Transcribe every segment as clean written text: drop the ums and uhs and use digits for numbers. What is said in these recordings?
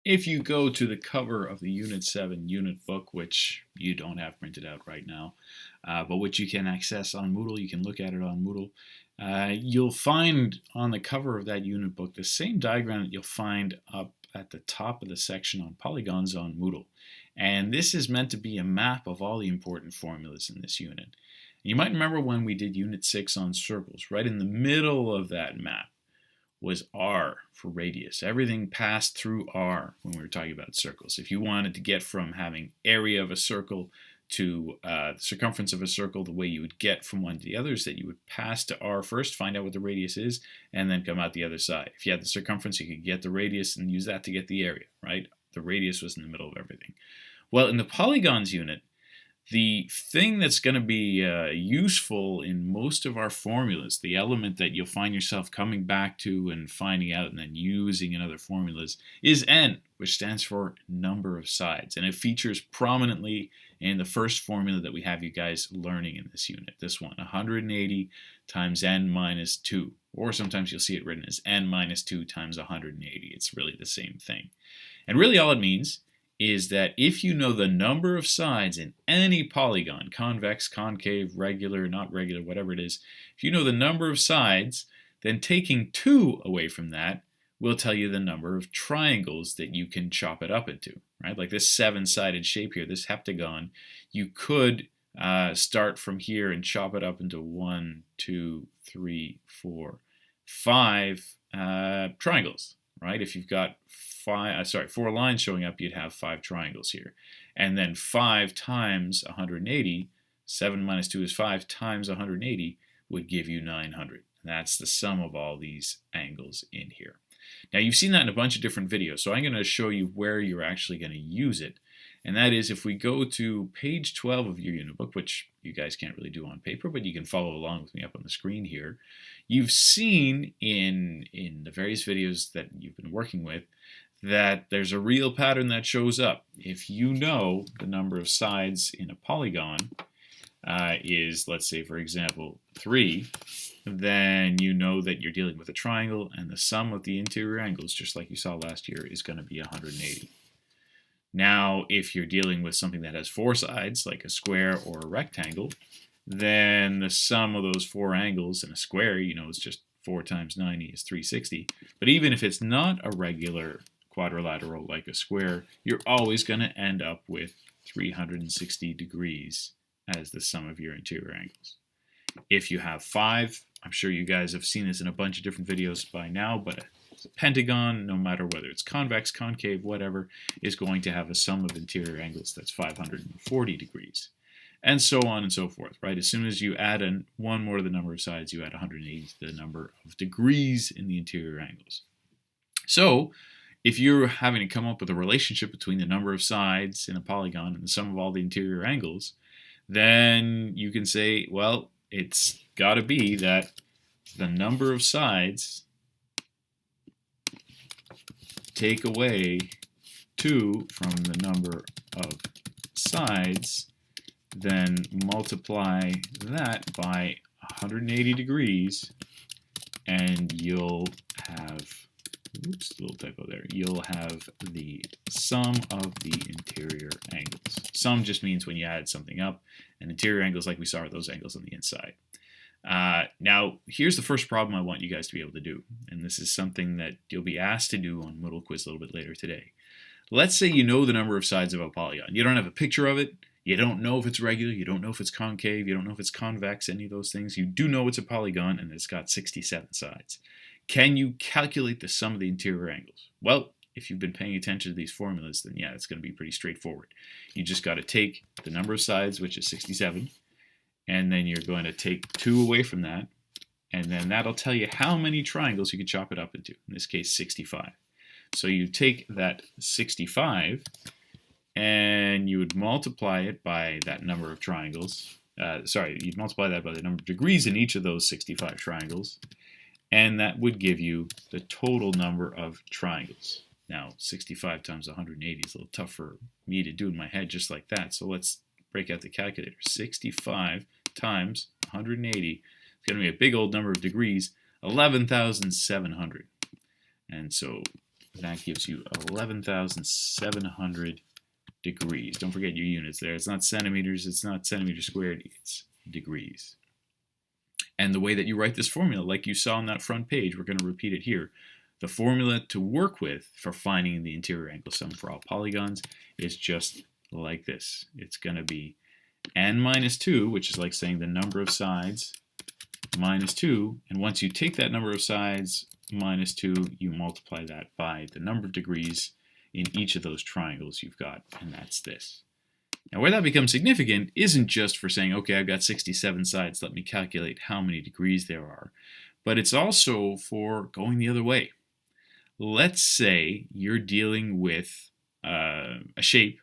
If you go to the cover of the Unit 7 unit book, which you don't have printed out right now, but which you can access on Moodle, you can look at it on Moodle, you'll find on the cover of that unit book the same diagram that you'll find up at the top of the section on polygons on Moodle. And this is meant to be a map of all the important formulas in this unit. And you might remember when we did Unit 6 on circles, right in the middle of that map was R for radius. Everything passed through R when we were talking about circles. If you wanted to get from having area of a circle to the circumference of a circle, the way you would get from one to the other is that you would pass to R first, find out what the radius is, and then come out the other side. If you had the circumference, you could get the radius and use that to get the area, right? The radius was in the middle of everything. Well, in the polygons unit, the thing that's going to be useful in most of our formulas, the element that you'll find yourself coming back to and finding out and then using in other formulas, is n, which stands for number of sides. And it features prominently in the first formula that we have you guys learning in this unit, this one, 180 times n minus 2. Or sometimes you'll see it written as n minus 2 times 180. It's really the same thing. And really all it means is that if you know the number of sides in any polygon, convex, concave, regular, not regular, whatever it is, if you know the number of sides, then taking 2 away from that will tell you the number of triangles that you can chop it up into, right? Like this 7-sided shape here, this heptagon, you could start from here and chop it up into 1, 2, 3, 4, 5 triangles, right? If you've got 4 lines showing up, you'd have 5 triangles here. And then 5 times 180, 7 minus 2 is 5 times 180 would give you 900. That's the sum of all these angles in here. Now you've seen that in a bunch of different videos, so I'm going to show you where you're actually going to use it. And that is if we go to page 12 of your unit book, which you guys can't really do on paper, but you can follow along with me up on the screen here. You've seen in the various videos that you've been working with that there's a real pattern that shows up. If you know the number of sides in a polygon is, let's say, for example, 3, then you know that you're dealing with a triangle, and the sum of the interior angles, just like you saw last year, is going to be 180. Now, if you're dealing with something that has 4 sides, like a square or a rectangle, then the sum of those 4 angles in a square, you know, is just 4 times 90 is 360. But even if it's not a regular quadrilateral like a square, you're always going to end up with 360 degrees as the sum of your interior angles. If you have 5, I'm sure you guys have seen this in a bunch of different videos by now, but a pentagon, no matter whether it's convex, concave, whatever, is going to have a sum of interior angles that's 540 degrees. And so on and so forth, right? As soon as you add one more to the number of sides, you add 180 to the number of degrees in the interior angles. So if you're having to come up with a relationship between the number of sides in a polygon and the sum of all the interior angles, then you can say, well, it's got to be that the number of sides take away 2 from the number of sides, then multiply that by 180 degrees, and you'll have, oops, little typo there, you'll have the sum of the interior angles. Sum just means when you add something up, and interior angles, like we saw, are those angles on the inside. Now, here's the first problem I want you guys to be able to do, and this is something that you'll be asked to do on Moodle Quiz a little bit later today. Let's say you know the number of sides of a polygon. You don't have a picture of it. You don't know if it's regular. You don't know if it's concave. You don't know if it's convex, any of those things. You do know it's a polygon, and it's got 67 sides. Can you calculate the sum of the interior angles? Well, if you've been paying attention to these formulas, then yeah, it's going to be pretty straightforward. You just got to take the number of sides, which is 67, and then you're going to take 2 away from that, and then that'll tell you how many triangles you can chop it up into, in this case 65. So you take that 65 and you would multiply it by that number of triangles. You'd multiply that by the number of degrees in each of those 65 triangles, and that would give you the total number of triangles. Now, 65 times 180 is a little tough for me to do in my head just like that, so let's break out the calculator. 65 times 180 is going to be a big old number of degrees, 11,700. And so that gives you 11,700 degrees. Don't forget your units there. It's not centimeters, it's not centimeters squared, it's degrees. And the way that you write this formula, like you saw on that front page, we're going to repeat it here. The formula to work with for finding the interior angle sum for all polygons is just like this. It's going to be n minus 2, which is like saying the number of sides, minus 2. And once you take that number of sides minus 2, you multiply that by the number of degrees in each of those triangles you've got, and that's this. Now where that becomes significant isn't just for saying, okay, I've got 67 sides, let me calculate how many degrees there are, but it's also for going the other way. Let's say you're dealing with a shape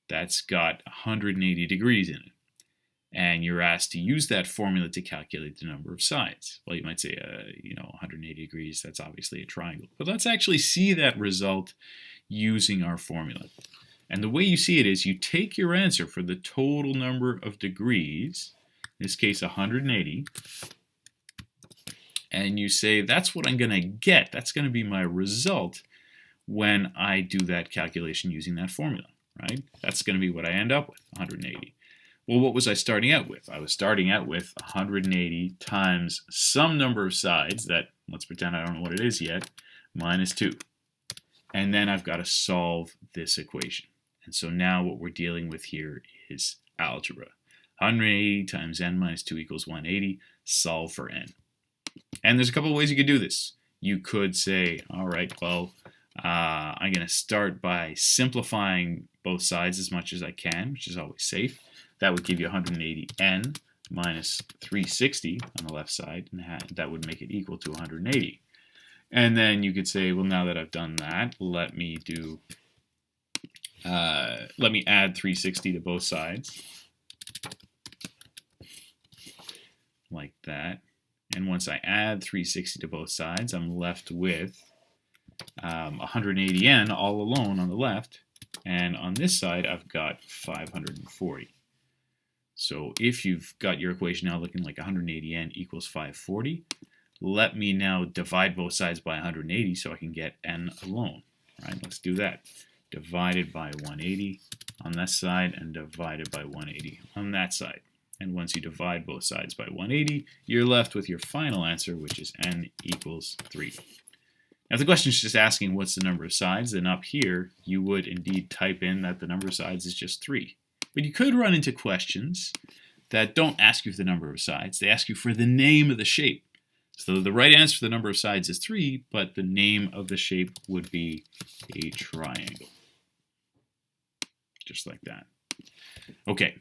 that's got 180 degrees in it, and you're asked to use that formula to calculate the number of sides. Well, you might say, 180 degrees, that's obviously a triangle. But let's actually see that result using our formula. And the way you see it is you take your answer for the total number of degrees, in this case 180, and you say that's what I'm going to get. That's going to be my result when I do that calculation using that formula, right? That's going to be what I end up with, 180. Well, what was I starting out with? I was starting out with 180 times some number of sides that, let's pretend I don't know what it is yet, minus 2. And then I've got to solve this equation. And so now what we're dealing with here is algebra. 180 times n minus 2 equals 180. Solve for n. And there's a couple of ways you could do this. You could say, all right, well, I'm going to start by simplifying both sides as much as I can, which is always safe. That would give you 180n minus 360 on the left side, and that would make it equal to 180. And then you could say, well, now that I've done that, let me add 360 to both sides, like that. And once I add 360 to both sides, I'm left with 180n all alone on the left, and on this side, I've got 540. So if you've got your equation now looking like 180n equals 540, let me now divide both sides by 180 so I can get n alone. All right, let's do that. Divided by 180 on this side and divided by 180 on that side. And once you divide both sides by 180, you're left with your final answer, which is n equals 3. Now if the question is just asking what's the number of sides, then up here you would indeed type in that the number of sides is just 3. But you could run into questions that don't ask you for the number of sides. They ask you for the name of the shape. So the right answer for the number of sides is 3, but the name of the shape would be a triangle. Just like that. Okay,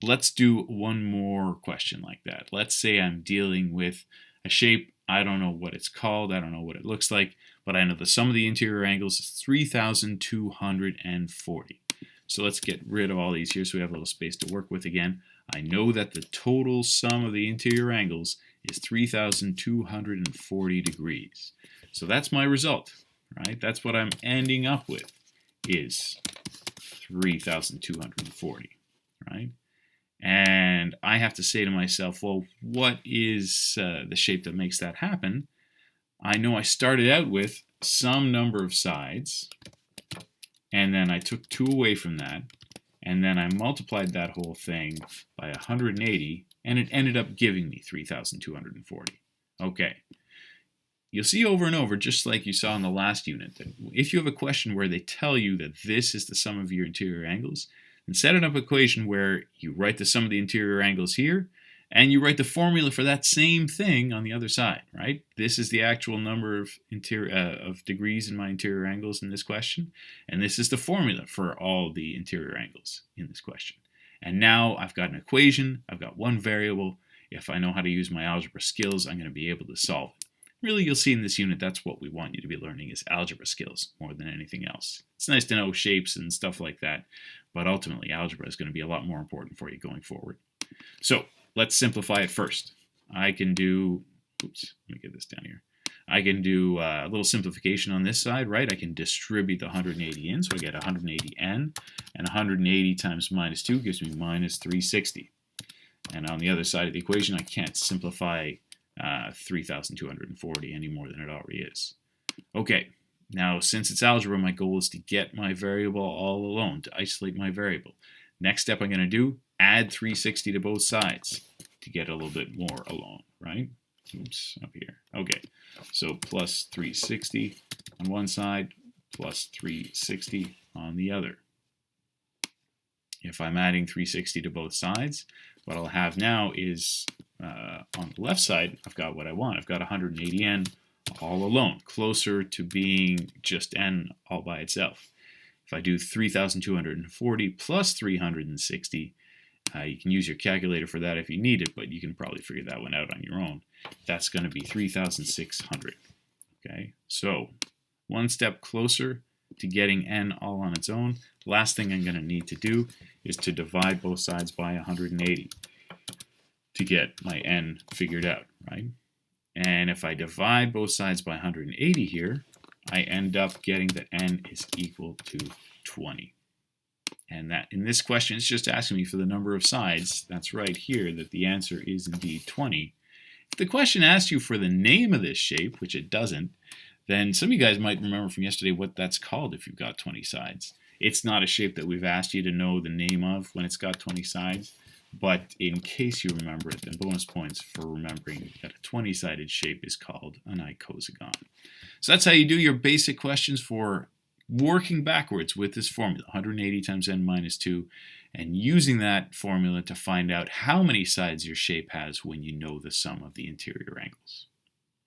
let's do one more question like that. Let's say I'm dealing with a shape. I don't know what it's called. I don't know what it looks like, but I know the sum of the interior angles is 3,240. So let's get rid of all these here so we have a little space to work with again. I know that the total sum of the interior angles is 3,240 degrees. So that's my result, right? That's what I'm ending up with is 3,240, right? And I have to say to myself, well, what is the shape that makes that happen? I know I started out with some number of sides, and then I took 2 away from that, and then I multiplied that whole thing by 180, and it ended up giving me 3,240. Okay. You'll see over and over, just like you saw in the last unit, that if you have a question where they tell you that this is the sum of your interior angles, then set it up an equation where you write the sum of the interior angles here, and you write the formula for that same thing on the other side, right? This is the actual number of degrees in my interior angles in this question, and this is the formula for all the interior angles in this question. And now I've got an equation, I've got one variable. If I know how to use my algebra skills, I'm going to be able to solve it. Really, you'll see in this unit, that's what we want you to be learning is algebra skills more than anything else. It's nice to know shapes and stuff like that, but ultimately algebra is going to be a lot more important for you going forward. So let's simplify it first. I can do, oops, let me get this down here. I can do a little simplification on this side, right? I can distribute the 180 in, so I get 180n, and 180 times minus 2 gives me minus 360. And on the other side of the equation, I can't simplify 3,240 any more than it already is. Okay, Now, since it's algebra, my goal is to get my variable all alone, to isolate my variable. Next step I'm going to do, add 360 to both sides to get a little bit more alone, right? Oops, up here. Okay, so plus 360 on one side, plus 360 on the other. If I'm adding 360 to both sides, what I'll have now is on the left side, I've got what I want. I've got 180n all alone, closer to being just n all by itself. If I do 3,240 plus 360, you can use your calculator for that if you need it, but you can probably figure that one out on your own. That's going to be 3,600. Okay, so one step closer to getting n all on its own. Last thing I'm going to need to do is to divide both sides by 180 to get my n figured out, right? And if I divide both sides by 180 here, I end up getting that n is equal to 20. And that in this question, it's just asking me for the number of sides. That's right here, that the answer is indeed 20. If the question asks you for the name of this shape, which it doesn't, then some of you guys might remember from yesterday what that's called if you've got 20 sides. It's not a shape that we've asked you to know the name of when it's got 20 sides, but in case you remember it, then bonus points for remembering that a 20-sided shape is called an icosagon. So that's how you do your basic questions for working backwards with this formula, 180 times n minus 2, and using that formula to find out how many sides your shape has when you know the sum of the interior angles.